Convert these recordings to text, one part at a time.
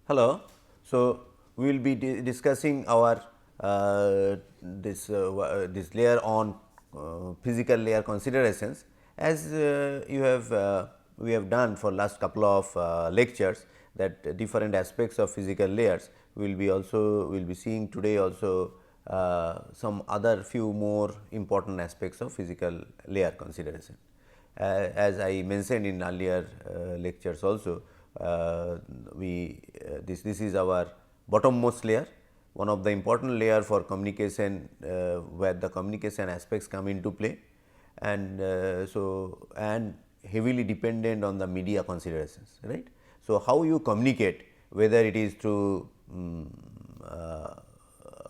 Hello. So, we will be discussing our this layer on physical layer considerations. As you have we have done for last couple of lectures, that different aspects of physical layers. We will be seeing today also some other few more important aspects of physical layer consideration. As I mentioned in earlier lectures also, this is our bottommost layer, one of the important layer for communication, where the communication aspects come into play, and and heavily dependent on the media considerations, right. So, how you communicate, whether it is through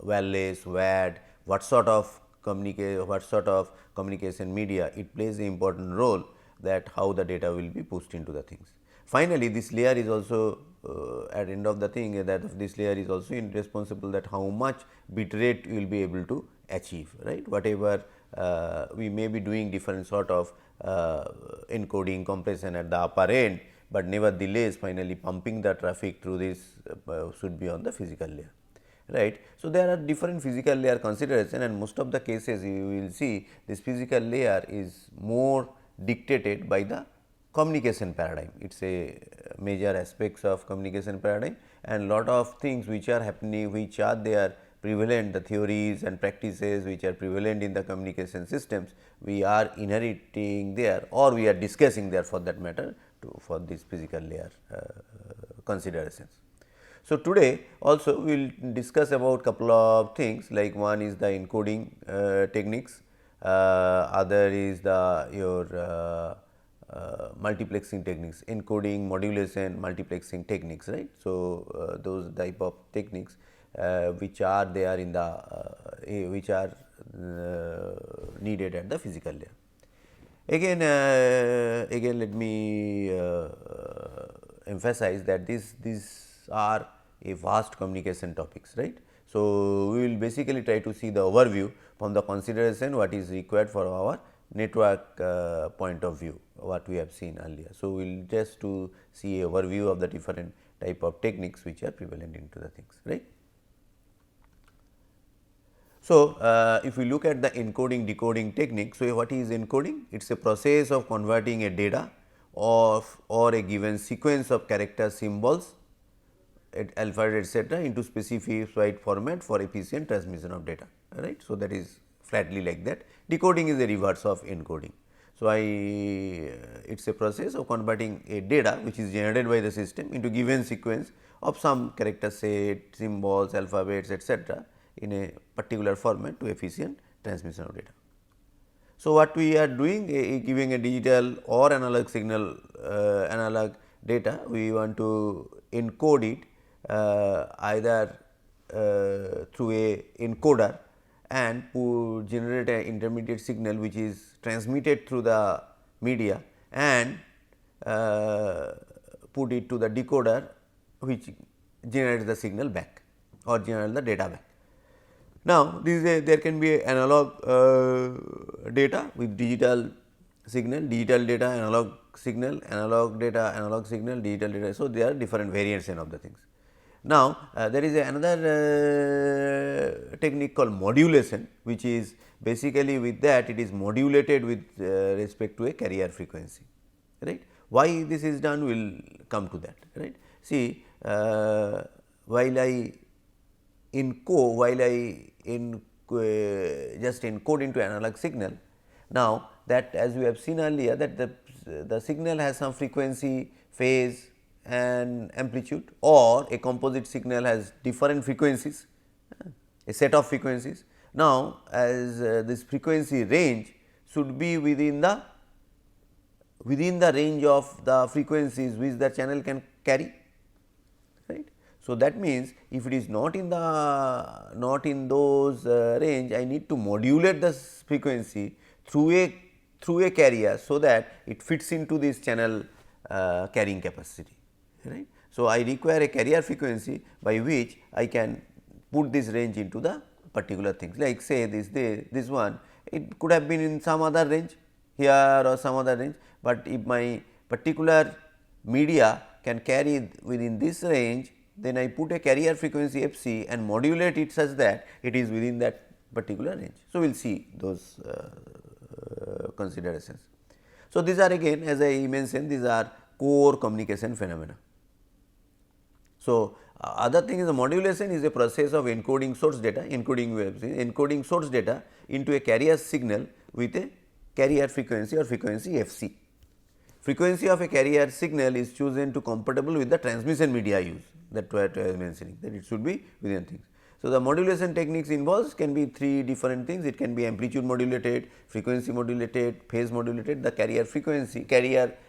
wireless, WAD, what sort of communication media, it plays an important role, that how the data will be pushed into the things. Finally, this layer is also at end of the thing, that this layer is also responsible that how much bit rate you will be able to achieve, right. Whatever we may be doing different sort of encoding compression at the upper end, but nevertheless finally pumping the traffic through this should be on the physical layer, right. So, there are different physical layer consideration, and most of the cases you will see this physical layer is more dictated by the communication paradigm. It is a major aspects of communication paradigm, and lot of things which are happening, which are there prevalent, the theories and practices which are prevalent in the communication systems, we are inheriting there, or we are discussing there for that matter for this physical layer considerations. So, today also we will discuss about couple of things, like one is the encoding techniques, other is the your multiplexing techniques, encoding, modulation, multiplexing techniques, right. So, those type of techniques which are there in the which are needed at the physical layer. Again, let me emphasize that these are a vast communication topics, right. So, we will basically try to see the overview from the consideration what is required for our network point of view, what we have seen earlier. So, we will just to see a overview of the different type of techniques which are prevalent into the things, right. So, if we look at the encoding decoding technique, so what is encoding? It is a process of converting a data or a given sequence of character symbols, alphabet etcetera, into specified format for efficient transmission of data, right. So, that is flatly like that. Decoding is a reverse of encoding. So, it is a process of converting a data which is generated by the system into given sequence of some character set, symbols, alphabets etcetera, in a particular format to efficient transmission of data. So, what we are doing, giving a digital or analog signal, analog data, we want to encode it either through a encoder and generate an intermediate signal which is transmitted through the media, and put it to the decoder which generates the signal back or generates the data back. Now, there can be analog data with digital signal, digital data, analog signal, analog data, analog signal, digital data. So, there are different variation of the things. Now, there is another technique called modulation, which is basically with that it is modulated with respect to a carrier frequency, right. Why this is done, we will come to that, right. See, while I just encode into analog signal. Now, that as we have seen earlier, that the signal has some frequency, phase and amplitude, or a composite signal has different frequencies, a set of frequencies. Now, as this frequency range should be within the range of the frequencies which the channel can carry, right. So, that means, if it is not in those range, I need to modulate the frequency through a carrier, so that it fits into this channel carrying capacity, right. So, I require a carrier frequency by which I can put this range into the particular things, like say this one, it could have been in some other range here or some other range, but if my particular media can carry within this range, then I put a carrier frequency f c and modulate it such that it is within that particular range. So, we will see those considerations. So, these are again, as I mentioned, these are core communication phenomena. So, other thing is the modulation is a process of encoding source data, encoding source data into a carrier signal with a carrier frequency or frequency f c. Frequency of a carrier signal is chosen to compatible with the transmission media used, that what I was mentioning, that it should be within things. So, the modulation techniques involves can be three different things. It can be amplitude modulated, frequency modulated, phase modulated. The carrier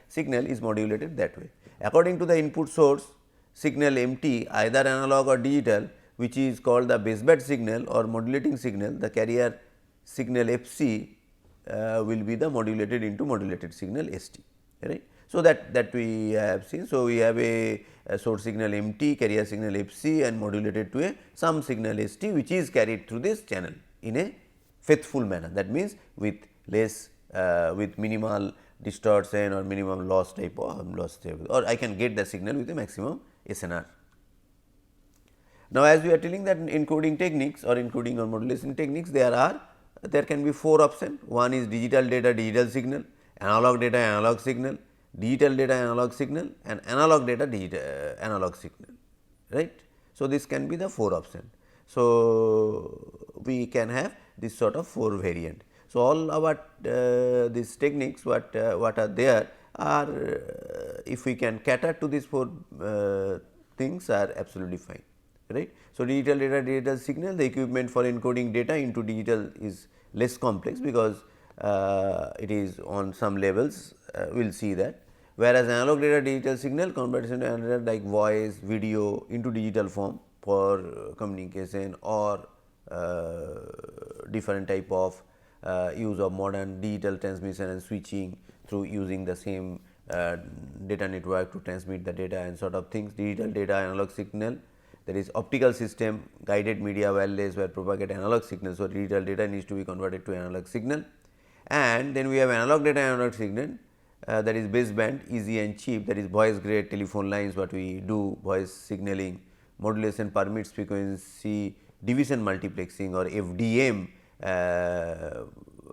signal is modulated that way. According to the input source signal MT, either analog or digital, which is called the baseband signal or modulating signal, the carrier signal FC will be the modulated into modulated signal ST, right. So, that we have seen. So, we have a source signal MT, carrier signal FC and modulated to a some signal ST, which is carried through this channel in a faithful manner. That means, with less with minimal distortion or minimum loss type or I can get the signal with a maximum SNR. Now, as we are telling that in encoding techniques or encoding or modulation techniques, there can be 4 options. One is digital data, digital signal, analog data, analog signal, digital data, analog signal and analog data, analog signal, right. So, this can be the 4 options. So, we can have this sort of 4 variant. So, all our these techniques what are there are if we can cater to these 4 things are absolutely fine, right. So, digital data, digital signal, the equipment for encoding data into digital is less complex because it is on some levels we will see that, whereas analog data digital signal conversion like voice, video into digital form for communication or different type of use of modern digital transmission and switching through using the same data network to transmit the data and sort of things. Digital data, analog signal, there is optical system, guided media wireless where propagate analog signal. So, digital data needs to be converted to analog signal, and then we have analog data, analog signal that is baseband, easy and cheap, that is voice grade telephone lines what we do voice signaling. Modulation permits frequency division multiplexing or FDM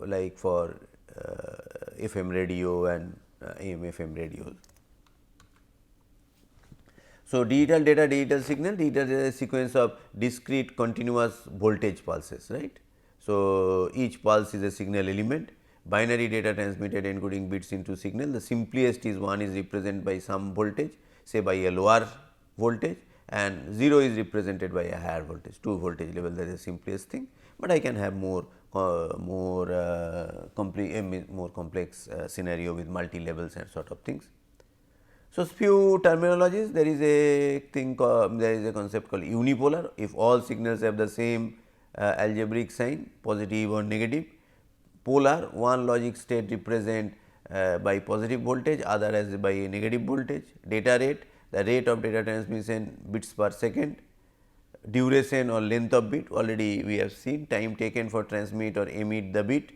like for FM radio and AM FM radios. So, digital data, digital signal, digital data is a sequence of discrete continuous voltage pulses, right. So, each pulse is a signal element, binary data transmitted encoding bits into signal. The simplest is one is represented by some voltage, say by a lower voltage, and 0 is represented by a higher voltage, 2 voltage level, that is the simplest thing, but I can have more complex scenario with multi levels and sort of things. So, few terminologies, there is a thing there is a concept called unipolar. If all signals have the same algebraic sign, positive or negative. Polar, one logic state represent by positive voltage, other as by a negative voltage. Data rate, the rate of data transmission bits per second. Duration or length of bit, already we have seen, time taken for transmit or emit the bit.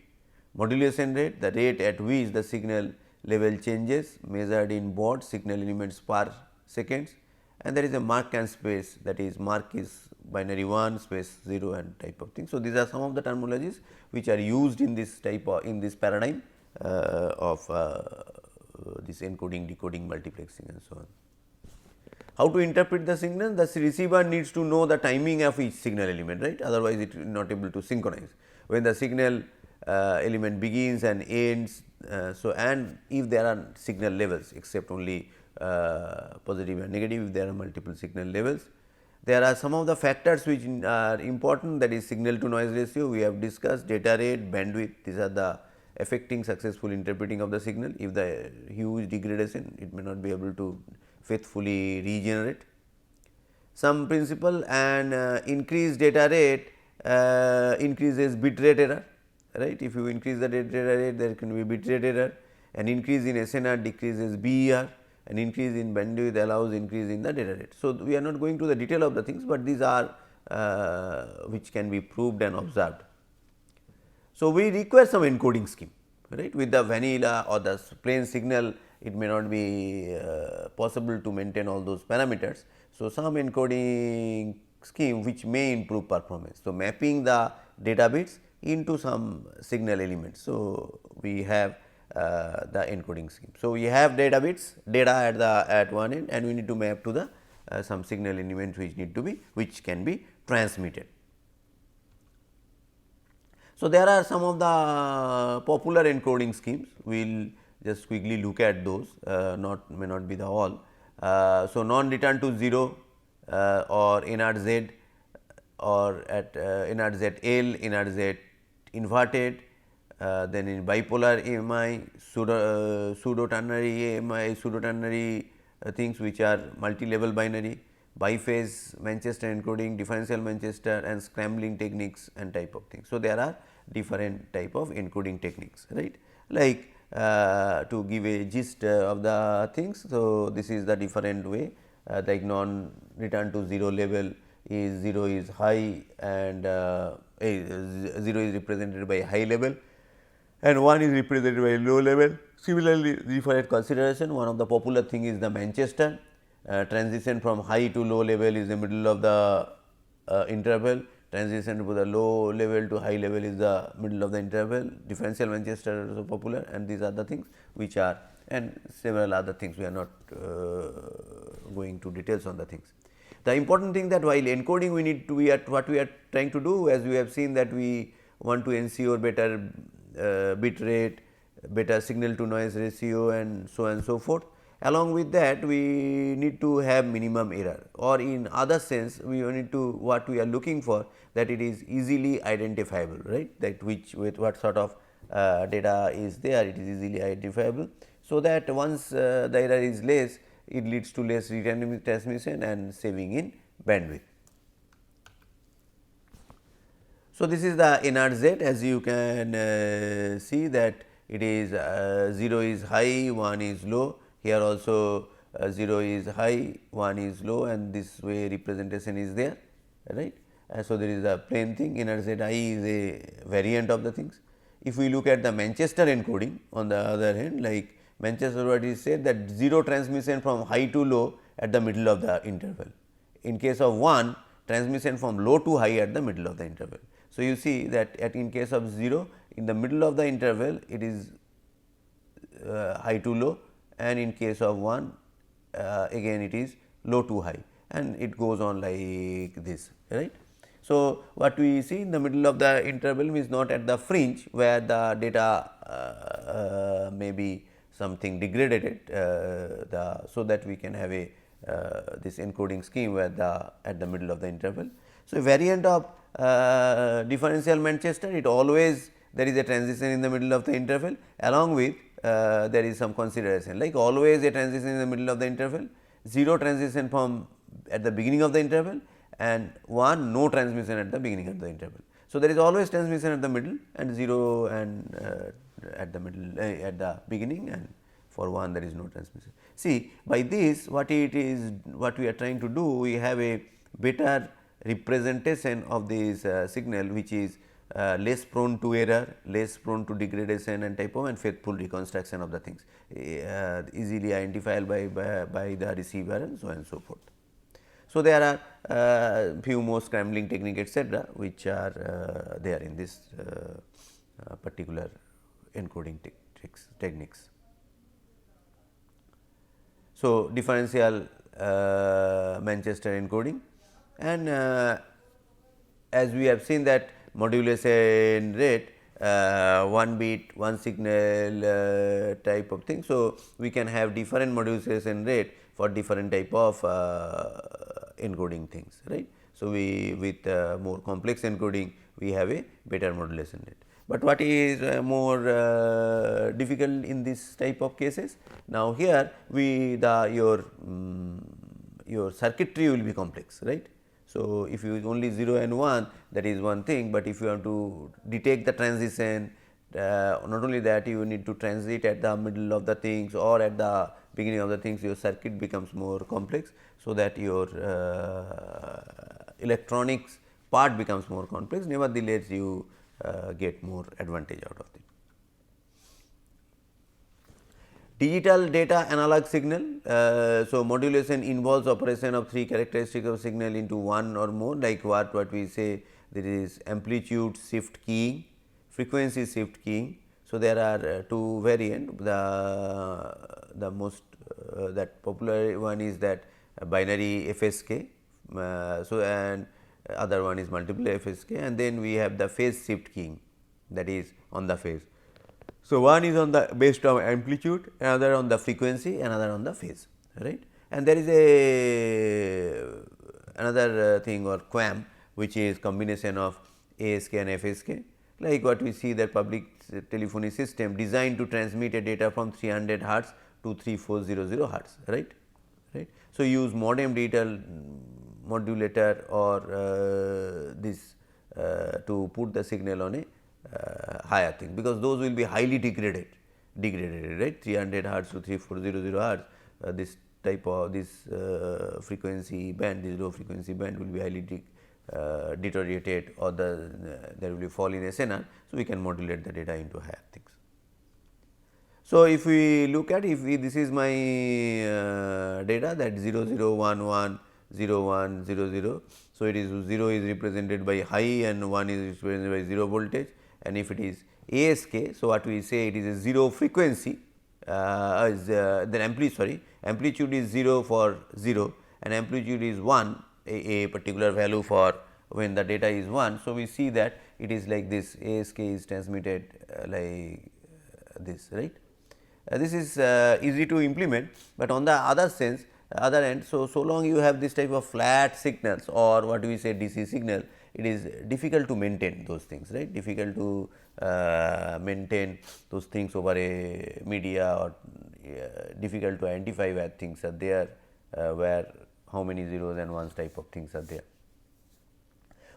Modulation rate, the rate at which the signal level changes measured in baud signal elements per seconds, and there is a mark and space, that is mark is binary 1, space 0 and type of thing. So, these are some of the terminologies which are used in this type of in this paradigm of this encoding, decoding, multiplexing and so on. How to interpret the signal? The receiver needs to know the timing of each signal element, right, otherwise it will not able to synchronize. When the signal element begins and ends, so and if there are signal levels except only positive and negative, if there are multiple signal levels. There are some of the factors which are important, that is signal to noise ratio, we have discussed, data rate, bandwidth, these are the affecting successful interpreting of the signal. If the huge degradation, it may not be able to faithfully regenerate. Some principle, and increased data rate increases bit rate error, right. If you increase the data rate, there can be bit rate error, an increase in SNR decreases BER, an increase in bandwidth allows increase in the data rate. So, we are not going to the detail of the things, but these are which can be proved and observed. So, we require some encoding scheme, right, with the vanilla or the plain signal it may not be possible to maintain all those parameters. So, some encoding scheme which may improve performance. So, mapping the data bits into some signal elements. So, we have the encoding scheme. So, we have data bits, data at one end, and we need to map to the some signal element which can be transmitted. So, there are some of the popular encoding schemes. We will just quickly look at those, may not be the all. So, non-return to 0 or NRZ or at NRZL, NRZ inverted, then in bipolar AMI, pseudo ternary AMI, pseudo ternary things which are multi-level binary, biphase Manchester encoding, differential Manchester, and scrambling techniques and type of things. So, there are different type of encoding techniques, right, like to give a gist of the things. So, this is the different way, like non return to 0 level is 0 is high, and 0 is represented by high level and 1 is represented by low level. Similarly, different consideration, one of the popular thing is the Manchester. Transition from high to low level is the middle of the interval, transition to the low level to high level is the middle of the interval. Differential Manchester is also popular, and these are the things which are, and several other things. We are not going to details on the things. The important thing that while encoding we need to be at what we are trying to do, as we have seen that we want to ensure better bit rate, better signal to noise ratio, and so on and so forth. Along with that, we need to have minimum error, or in other sense we need to, what we are looking for, that it is easily identifiable, right, that which with what sort of data is there, it is easily identifiable. So, that once the error is less, it leads to less return transmission and saving in bandwidth. So, this is the NRZ, as you can see that it is 0 is high, 1 is low. Here also 0 is high, 1 is low, and this way representation is there, right. So, there is a plain thing. NRZI is a variant of the things. If we look at the Manchester encoding, on the other hand, like Manchester, what is said that 0 transmission from high to low at the middle of the interval. In case of 1, transmission from low to high at the middle of the interval. So, you see that in case of 0, in the middle of the interval it is high to low, and in case of 1 again it is low to high, and it goes on like this, right. So, what we see in the middle of the interval is not at the fringe where the data may be something degraded, so that we can have a this encoding scheme where at the middle of the interval. So, a variant of differential Manchester, it always there is a transition in the middle of the interval, along with there is some consideration, like always a transition in the middle of the interval, 0 transition from at the beginning of the interval, and 1 no transmission at the beginning of the interval. So, there is always transmission at the middle, and 0 and at the middle at the beginning, and for 1 there is no transmission. See, by this what it is, what we are trying to do, we have a better representation of this signal, which is less prone to error, less prone to degradation and typo, and faithful reconstruction of the things, easily identifiable by the receiver, and so on and so forth. So, there are few more scrambling technique, etc., which are there in this particular encoding techniques. So, differential Manchester encoding, and as we have seen that modulation rate, 1 bit, 1 signal type of thing. So, we can have different modulation rate for different type of encoding things, right. So, we with more complex encoding, we have a better modulation rate. But what is more difficult in this type of cases? Now, here your circuitry will be complex, right. So, if you only 0 and 1, that is one thing, but if you want to detect the transition, not only that, you need to transit at the middle of the things or at the beginning of the things, your circuit becomes more complex. So, that your electronics part becomes more complex, nevertheless you get more advantage out of it. Digital data analog signal. So, modulation involves operation of three characteristics of signal into one or more, like what we say, there is amplitude shift keying, frequency shift keying. So, there are two variant. The most that popular one is that binary FSK. So, and other one is multiple FSK, and then we have the phase shift keying, that is on the phase. So, one is on the based on amplitude, another on the frequency, another on the phase, right. And there is a another thing or QAM, which is combination of ASK and FSK, like what we see that public telephony system designed to transmit a data from 300 hertz to 3400 hertz, right. So, use modem digital modulator or this to put the signal on a higher thing, because those will be highly degraded right, 300 hertz to 3400 hertz. This type of this frequency band, this low frequency band will be highly deteriorated, or there will be fall in SNR. So, we can modulate the data into higher things. So, if we look at, this is my data, that 0 0 1 1 0 1 0 0. So, it is 0 is represented by high and 1 is represented by 0 voltage, and if it is ASK. So, what we say, it is a 0 frequency, then amplitude is 0 for 0 and amplitude is 1, a particular value for when the data is 1. So, we see that it is like this, ASK is transmitted like this, right. This is easy to implement, but on the other end, so long you have this type of flat signals or what we say DC signal, it is difficult to maintain those things, right, difficult to maintain those things over a media, or difficult to identify where things are there, where how many zeros and ones type of things are there.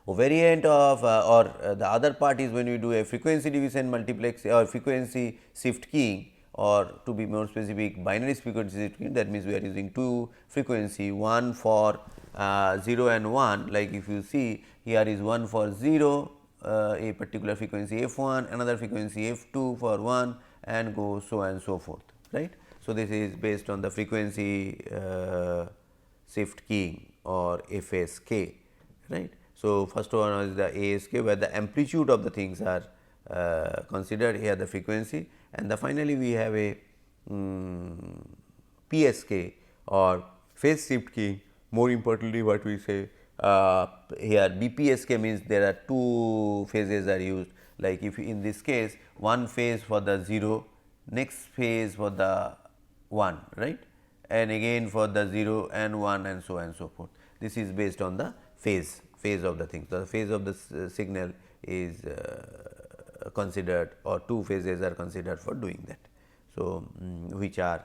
A variant of the other part is when we do a frequency division multiplex or frequency shift keying, or to be more specific, binary frequency shift keying. That means, we are using two frequency, one for 0 and 1, like if you see here is 1 for 0, a particular frequency f1, another frequency f2 for 1, and go so and so forth, right. So, this is based on the frequency shift keying or FSK, right. So, first one is the ASK, where the amplitude of the things are considered, here the frequency, and finally, we have a PSK or phase shift keying. More importantly, what we say here BPSK means there are two phases are used, like if in this case one phase for the 0, next phase for the 1, right, and again for the 0 and 1 and so forth. This is based on the phase of the thing. So, the phase of the signal is considered, or two phases are considered for doing that. So, which are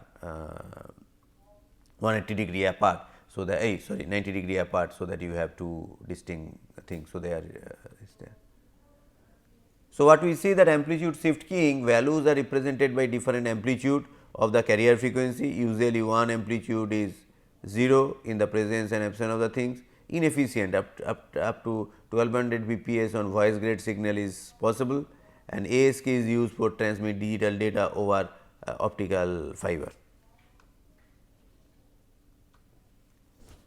180 degree apart. So, the 90 degree apart, so that you have two distinct things. So, they are there. So, what we see that amplitude shift keying values are represented by different amplitude of the carrier frequency. Usually, one amplitude is 0 in the presence and absence of the things. Inefficient up to 1200 bps on voice grade signal is possible, and ASK is used for transmit digital data over optical fiber.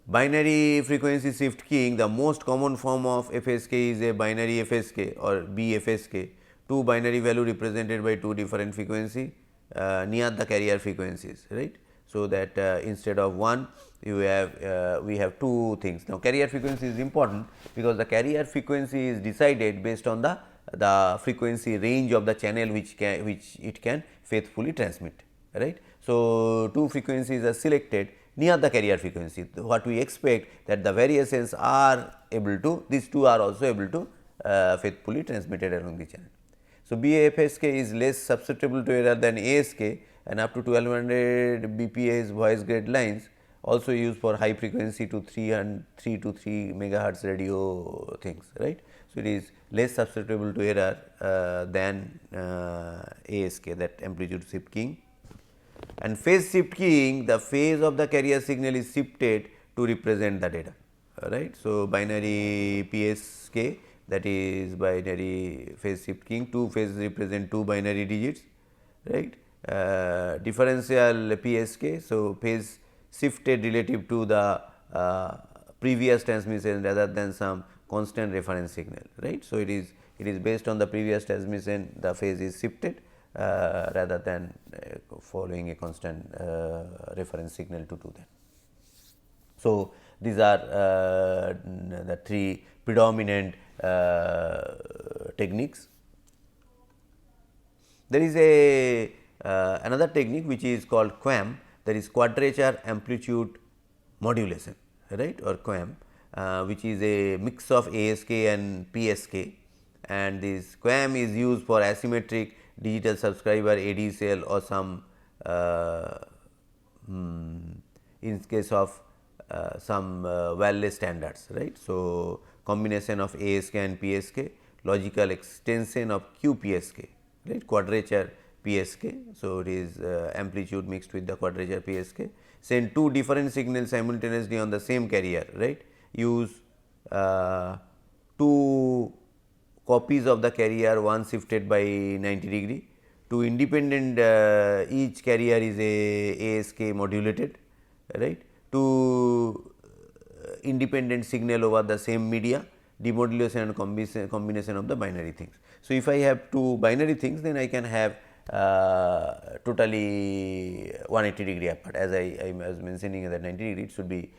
Binary frequency shift keying, the most common form of FSK is a binary FSK or BFSK, two binary value represented by two different frequency near the carrier frequencies, right. So, that instead of one you have we have two things. Now, carrier frequency is important, because the carrier frequency is decided based on the frequency range of the channel which it can faithfully transmit, right. So, two frequencies are selected near the carrier frequency. What we expect that the variations are able to, these two are also able to faithfully transmitted along the channel. So, BFSK is less susceptible to error than ASK, and up to 1200 bps voice grade lines also used for high frequency to 3 to 3 megahertz radio things, right. So, it is less susceptible to error than ASK, that amplitude shift keying. And phase shift keying, the phase of the carrier signal is shifted to represent the data, right. So, binary PSK, that is binary phase shift keying, two phases represent two binary digits, right, differential PSK. So, phase shifted relative to the previous transmission rather than some constant reference signal, right. So, it is based on the previous transmission, the phase is shifted rather than following a constant reference signal to do that. So, these are the three predominant techniques. There is a another technique which is called QAM, that is Quadrature Amplitude Modulation, right, or QAM, which is a mix of ASK and PSK, and this QAM is used for asymmetric digital subscriber ADCL or some in case of some wireless standards, right. So, combination of ASK and PSK, logical extension of QPSK, right, quadrature PSK. So, it is amplitude mixed with the quadrature PSK. Send two different signals simultaneously on the same carrier, right. Use two copies of the carrier, one shifted by 90 degree. Two independent each carrier is a ASK modulated, right. Two independent signal over the same media, demodulation and combination of the binary things. So, if I have two binary things, then I can have totally 180 degree apart. As I was mentioning that 90 degree, it should be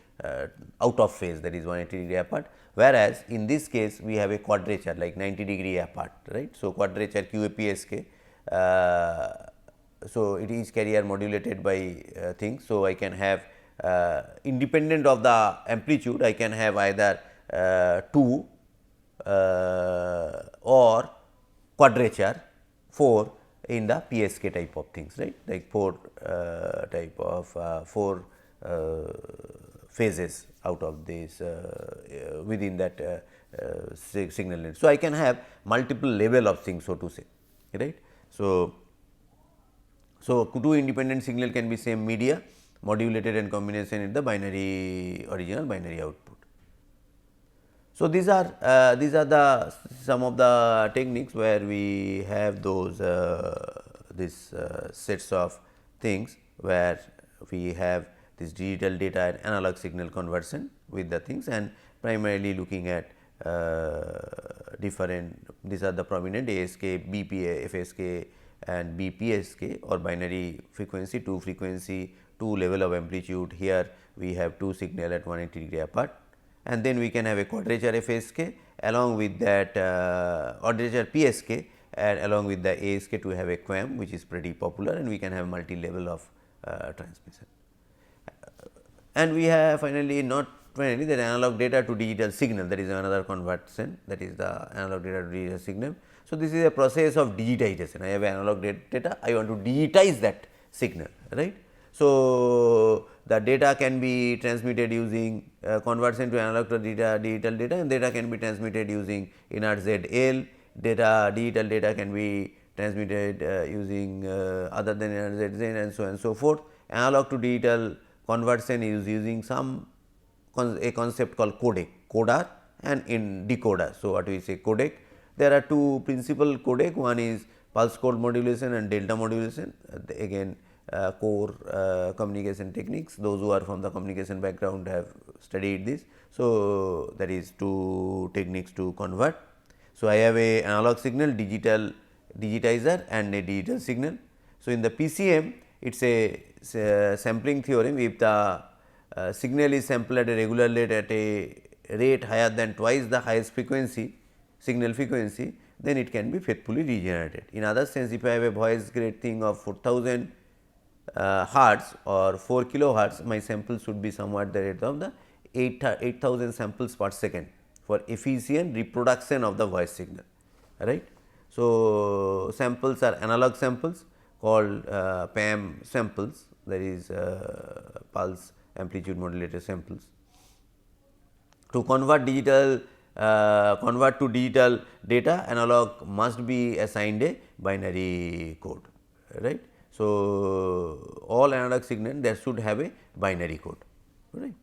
out of phase, that is 180 degree apart, whereas in this case we have a quadrature like 90 degree apart, right. So, quadrature QAPSK. So, it is carrier modulated by things. So, I can have independent of the amplitude, I can have either 2 or quadrature 4 in the PSK type of things, right, like 4 type of 4 phases out of this within that signal net. So, I can have multiple level of things, so to say, right. So, two independent signal can be same media modulated and combination in the binary original binary output. So, these are the some of the techniques where we have those this sets of things where we have this digital data and analog signal conversion with the things, and primarily looking at different, these are the prominent ASK, BPA, FSK and BPSK or binary frequency, 2 frequency, 2 level of amplitude. Here we have 2 signal at 180 degree apart, and then we can have a quadrature FSK along with that quadrature PSK and along with the ASK to have a QAM, which is pretty popular, and we can have multi level of transmission. And we have finally that analog data to digital signal, that is another conversion, that is the analog data to digital signal. So, this is a process of digitization. I have analog data, I want to digitize that signal, right. So, the data can be transmitted using conversion to analog to digital data, and data can be transmitted using inert ZL data, digital data can be transmitted using other than inert ZL and so on and so forth. Analog to digital conversion is using some a concept called codec, coder and in decoder. So, what we say codec, there are two principal codec, one is pulse code modulation and delta modulation, again core communication techniques. Those who are from the communication background have studied this. So, that is two techniques to convert. So, I have a analog signal, digital digitizer and a digital signal. So, in the PCM it is a sampling theorem. If the signal is sampled at a regular rate at a rate higher than twice the highest frequency signal frequency, then it can be faithfully regenerated. In other sense, if I have a voice grade thing of 4000 hertz or 4 kilohertz, my sample should be somewhat the rate of the 8000 samples per second for efficient reproduction of the voice signal, right. So, samples are analog samples called PAM samples, that is pulse amplitude modulated samples. To convert to digital data, analog must be assigned a binary code, right. So, all analog signal there should have a binary code, right.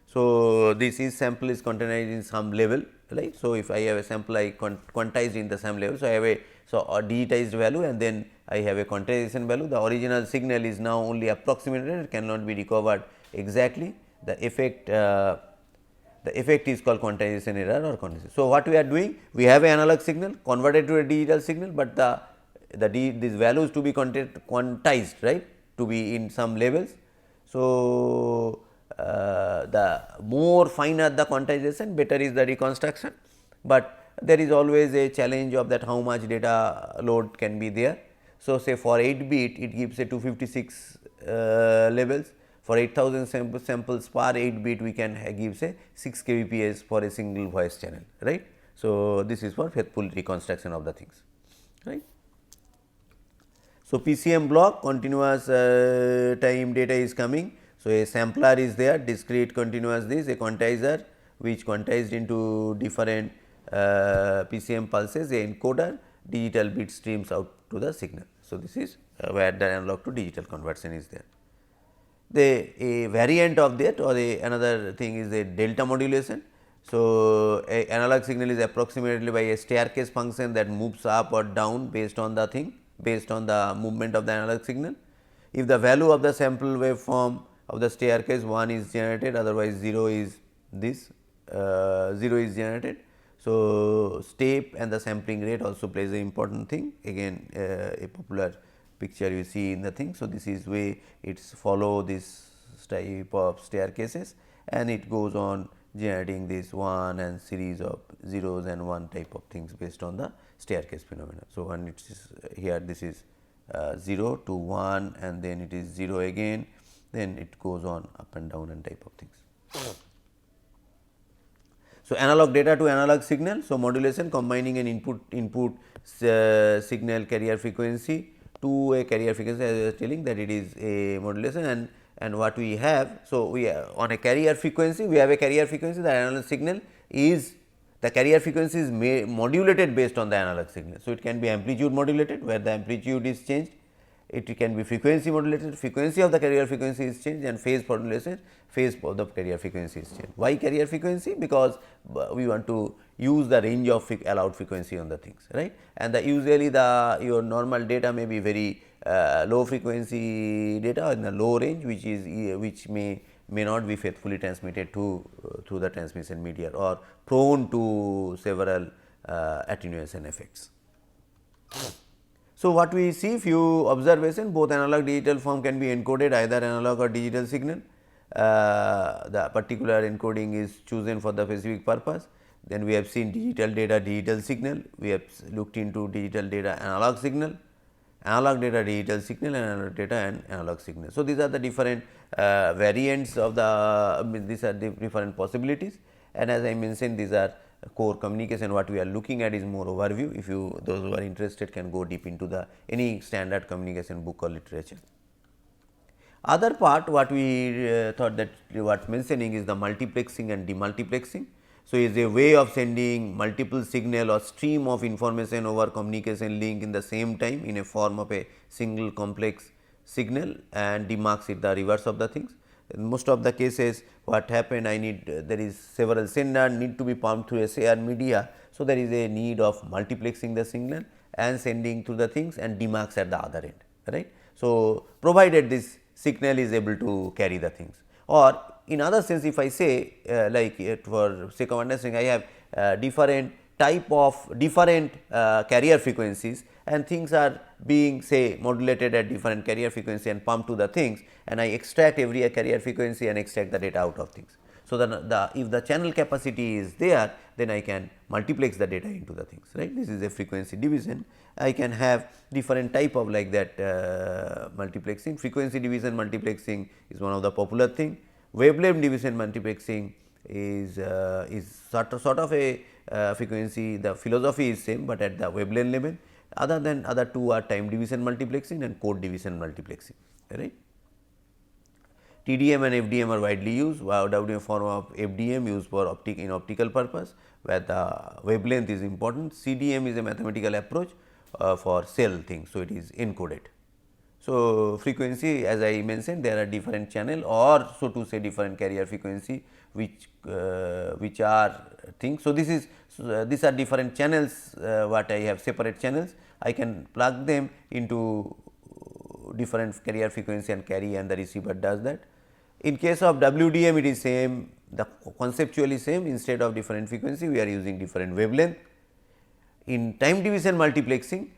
So, this is sample is containerized in some level, right. So, if I have a sample I quantized in the some level. So, I have a digitized value and then I have a quantization value, the original signal is now only approximated, it cannot be recovered exactly. The effect is called quantization error or quantization. So, what we are doing? We have an analog signal converted to a digital signal, but these values to be quantized, right, to be in some levels. So, the more finer the quantization, better is the reconstruction, but there is always a challenge of that how much data load can be there. So, say for 8 bit it gives a 256 levels. For 8000 samples per 8 bit we can give say 6 kbps for a single voice channel, right. So, this is for faithful reconstruction of the things, right. So, PCM block continuous time data is coming. So, a sampler is there, discrete continuous this, a quantizer which quantized into different PCM pulses, a encoder, digital bit streams out to the signal. So, this is where the analog to digital conversion is there. A variant of that or another thing is a delta modulation. So, a analog signal is approximately by a staircase function that moves up or down based on the thing, based on the movement of the analog signal. If the value of the sample waveform of the staircase 1 is generated, otherwise 0 is this 0 is generated. So, step and the sampling rate also plays an important thing, again a popular picture you see in the thing. So, this is way it's follow this type of staircases and it goes on generating this 1 and series of zeros and 1 type of things based on the staircase phenomena. So, when it is here this is 0 to 1 and then it is 0 again, then it goes on up and down and type of things. So, analog data to analog signal. So, modulation combining an input signal carrier frequency to a carrier frequency, as I was telling that it is a modulation and what we have. So, we on a carrier frequency, we have a carrier frequency, the analog signal is the carrier frequency is modulated based on the analog signal. So, it can be amplitude modulated where the amplitude is changed, it can be frequency modulated, frequency of the carrier frequency is changed and phase modulation, phase of the carrier frequency is changed. Why carrier frequency? Because we want to use the range of allowed frequency on the things, right, and usually your normal data may be very low frequency data in the low range, which may not be faithfully transmitted to through the transmission media or prone to several attenuation effects. So, what we see few observation, both analog digital form can be encoded either analog or digital signal. The particular encoding is chosen for the specific purpose. Then we have seen digital data, digital signal, we have looked into digital data, analog signal, analog data, digital signal and analog data and analog signal. So, these are the different variants of these are the different possibilities, and as I mentioned these are core communication. What we are looking at is more overview. If you those who are interested can go deep into the any standard communication book or literature. Other part what we thought that what mentioning is the multiplexing and demultiplexing. So, is a way of sending multiple signal or stream of information over communication link in the same time in a form of a single complex signal and demarks it the reverse of the things. In most of the cases what happened, I need there is several sender need to be pumped through a shared media. So, there is a need of multiplexing the signal and sending through the things and demarks at the other end, right. So, provided this signal is able to carry the things, or in other sense if I say for sake of understanding I have different type of different carrier frequencies and things are being say modulated at different carrier frequency and pumped to the things, and I extract every carrier frequency and extract the data out of things. So, if the channel capacity is there, then I can multiplex the data into the things, right. This is a frequency division. I can have different type of like that multiplexing. Frequency division multiplexing is one of the popular thing. Wavelength division multiplexing is sort of a frequency, the philosophy is same, but at the wavelength level. Other two are time division multiplexing and code division multiplexing, right. TDM and FDM are widely used. WDM form of FDM used for optical purpose, where the wavelength is important. CDM is a mathematical approach for cell things. So, it is encoded. So, frequency as I mentioned there are different channel or so to say different carrier frequency which are things. So, these are different channels what I have separate channels. I can plug them into different carrier frequency and carry, and the receiver does that. In case of WDM, it is same, the conceptually same, instead of different frequency we are using different wavelength. In time division multiplexing,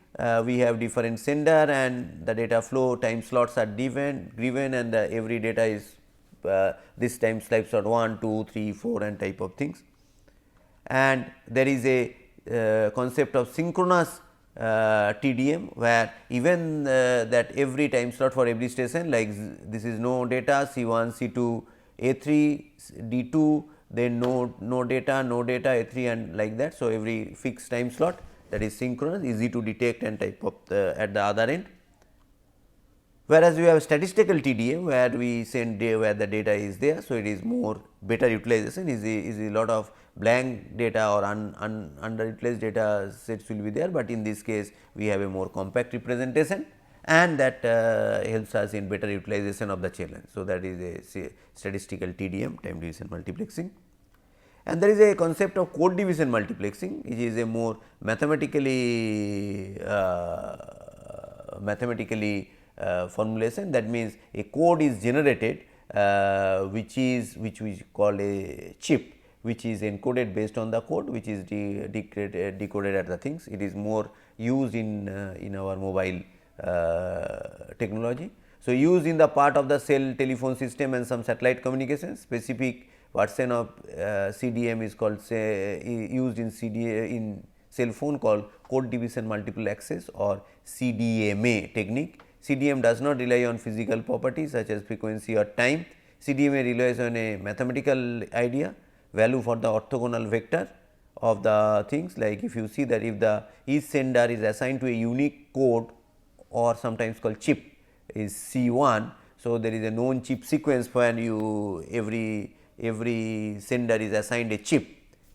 we have different sender and the data flow time slots are given and every data is this time slot 1, 2, 3, 4 and type of things. And there is a concept of synchronous TDM, where even that every time slot for every station, like this is no data C1, C2, A3, D2, then no data A3 and like that. So, every fixed time slot, that is synchronous, easy to detect and type of at the other end. Whereas, we have statistical TDM, where we send where the data is there. So, it is more better utilization, is a lot of blank data or underutilized data sets will be there, but in this case we have a more compact representation and that helps us in better utilization of the channel. So, that is a statistical TDM, time division multiplexing. And there is a concept of code division multiplexing, which is a more mathematically formulation. That means, a code is generated which we call a chip, which is encoded based on the code, which is decoded at the things. It is more used in our mobile technology. So, used in the part of the cell telephone system and some satellite communication. Specific version of CDM is called used in cell phone, called code division multiple access or CDMA technique. CDM does not rely on physical properties such as frequency or time. CDMA relies on a mathematical idea, value for the orthogonal vector of the things. Like if you see that if the each sender is assigned to a unique code or sometimes called chip is C1. So, there is a known chip sequence when you every sender is assigned a chip,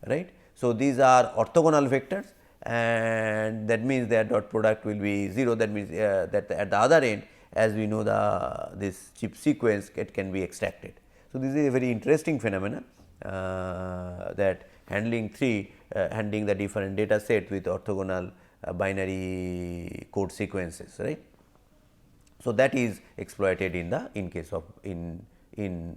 right. So, these are orthogonal vectors, and that means their dot product will be 0. That means, that at the other end, as we know this chip sequence, it can be extracted. So, this is a very interesting phenomenon that handling the different data set with orthogonal binary code sequences, right. So, that is exploited in case of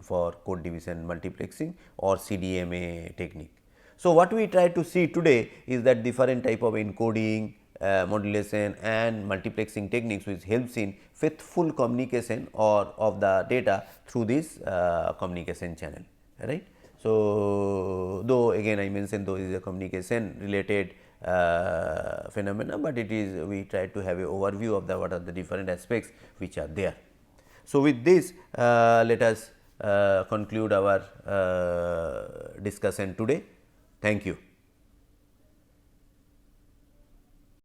for code division multiplexing or CDMA technique. So, what we try to see today is that different type of encoding, modulation and multiplexing techniques, which helps in faithful communication or of the data through this communication channel, right. So, though again I mentioned, though it is a communication related phenomena, but it is we try to have a overview of what are the different aspects which are there. So, with this let us conclude our discussion today. Thank you.